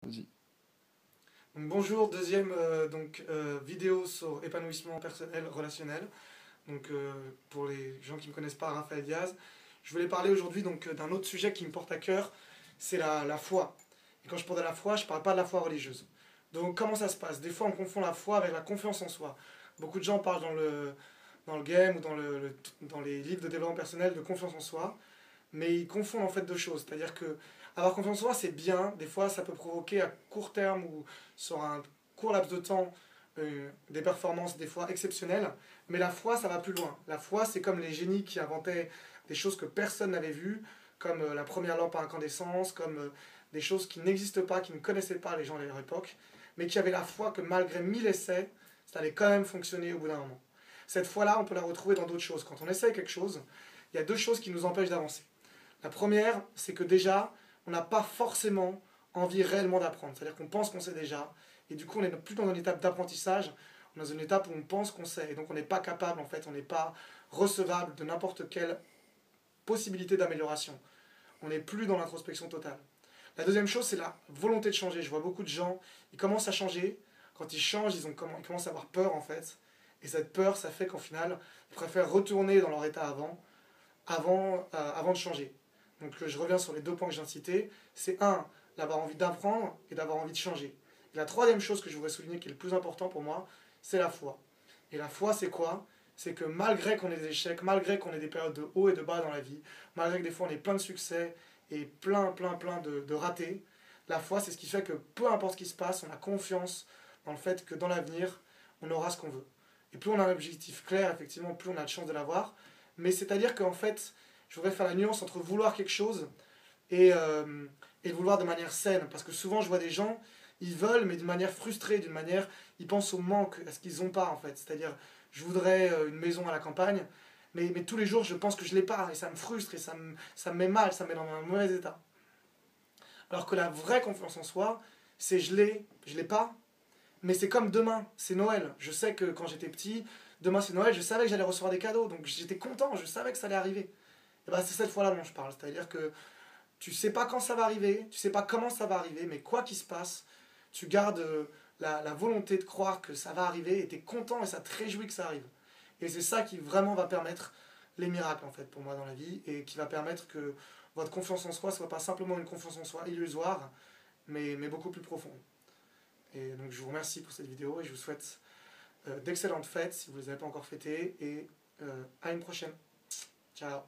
Vas-y. Donc, bonjour, deuxième vidéo sur épanouissement personnel relationnel. Pour les gens qui ne me connaissent pas, Raphaël Diaz. Je voulais parler aujourd'hui d'un autre sujet qui me porte à cœur, c'est la foi. Et quand je parle de la foi, je ne parle pas de la foi religieuse. Donc comment ça se passe? Des fois on confond la foi avec la confiance en soi. Beaucoup de gens parlent dans le game ou dans les livres de développement personnel de confiance en soi, mais ils confondent en fait deux choses. C'est-à-dire que avoir confiance en soi, c'est bien. Des fois, ça peut provoquer à court terme ou sur un court laps de temps des performances des fois exceptionnelles. Mais la foi, ça va plus loin. La foi, c'est comme les génies qui inventaient des choses que personne n'avait vues, comme la première lampe à incandescence, comme des choses qui n'existent pas, qui ne connaissaient pas les gens de leur époque, mais qui avaient la foi que malgré 1000 essais, ça allait quand même fonctionner au bout d'un moment. Cette foi-là, on peut la retrouver dans d'autres choses. Quand on essaie quelque chose, il y a deux choses qui nous empêchent d'avancer. La première, c'est que déjà, on n'a pas forcément envie réellement d'apprendre. C'est-à-dire qu'on pense qu'on sait déjà, et du coup on n'est plus dans une étape d'apprentissage, on est dans une étape où on pense qu'on sait, et donc on n'est pas capable, en fait, on n'est pas recevable de n'importe quelle possibilité d'amélioration. On n'est plus dans l'introspection totale. La deuxième chose, c'est la volonté de changer. Je vois beaucoup de gens, ils commencent à changer, quand ils changent, ils commencent à avoir peur, en fait, et cette peur, ça fait qu'en final, ils préfèrent retourner dans leur état avant de changer. Donc je reviens sur les deux points que j'ai cités. C'est un, d'avoir envie d'apprendre et d'avoir envie de changer. Et la troisième chose que je voudrais souligner, qui est le plus important pour moi, c'est la foi. Et la foi, c'est quoi? C'est que malgré qu'on ait des échecs, malgré qu'on ait des périodes de haut et de bas dans la vie, malgré que des fois on ait plein de succès et plein de ratés, la foi, c'est ce qui fait que peu importe ce qui se passe, on a confiance dans le fait que dans l'avenir, on aura ce qu'on veut. Et plus on a un objectif clair, effectivement, plus on a de chance de l'avoir. Mais c'est-à-dire qu'en fait, je voudrais faire la nuance entre vouloir quelque chose et le vouloir de manière saine. Parce que souvent, je vois des gens, ils veulent, mais d'une manière frustrée, d'une manière, ils pensent au manque, à ce qu'ils n'ont pas, en fait. C'est-à-dire, je voudrais une maison à la campagne, mais tous les jours, je pense que je ne l'ai pas, et ça me frustre, et ça me met mal, ça me met dans un mauvais état. Alors que la vraie confiance en soi, c'est je l'ai pas, mais c'est comme demain, c'est Noël. Je sais que quand j'étais petit, demain c'est Noël, je savais que j'allais recevoir des cadeaux, donc j'étais content, je savais que ça allait arriver. Et ben, c'est cette fois-là dont je parle, c'est-à-dire que tu sais pas quand ça va arriver, tu sais pas comment ça va arriver, mais quoi qu'il se passe, tu gardes la volonté de croire que ça va arriver, et tu es content et ça te réjouit que ça arrive. Et c'est ça qui vraiment va permettre les miracles en fait pour moi dans la vie, et qui va permettre que votre confiance en soi soit pas simplement une confiance en soi illusoire, mais beaucoup plus profonde. Et donc je vous remercie pour cette vidéo et je vous souhaite d'excellentes fêtes si vous ne les avez pas encore fêtées, et à une prochaine. Ciao.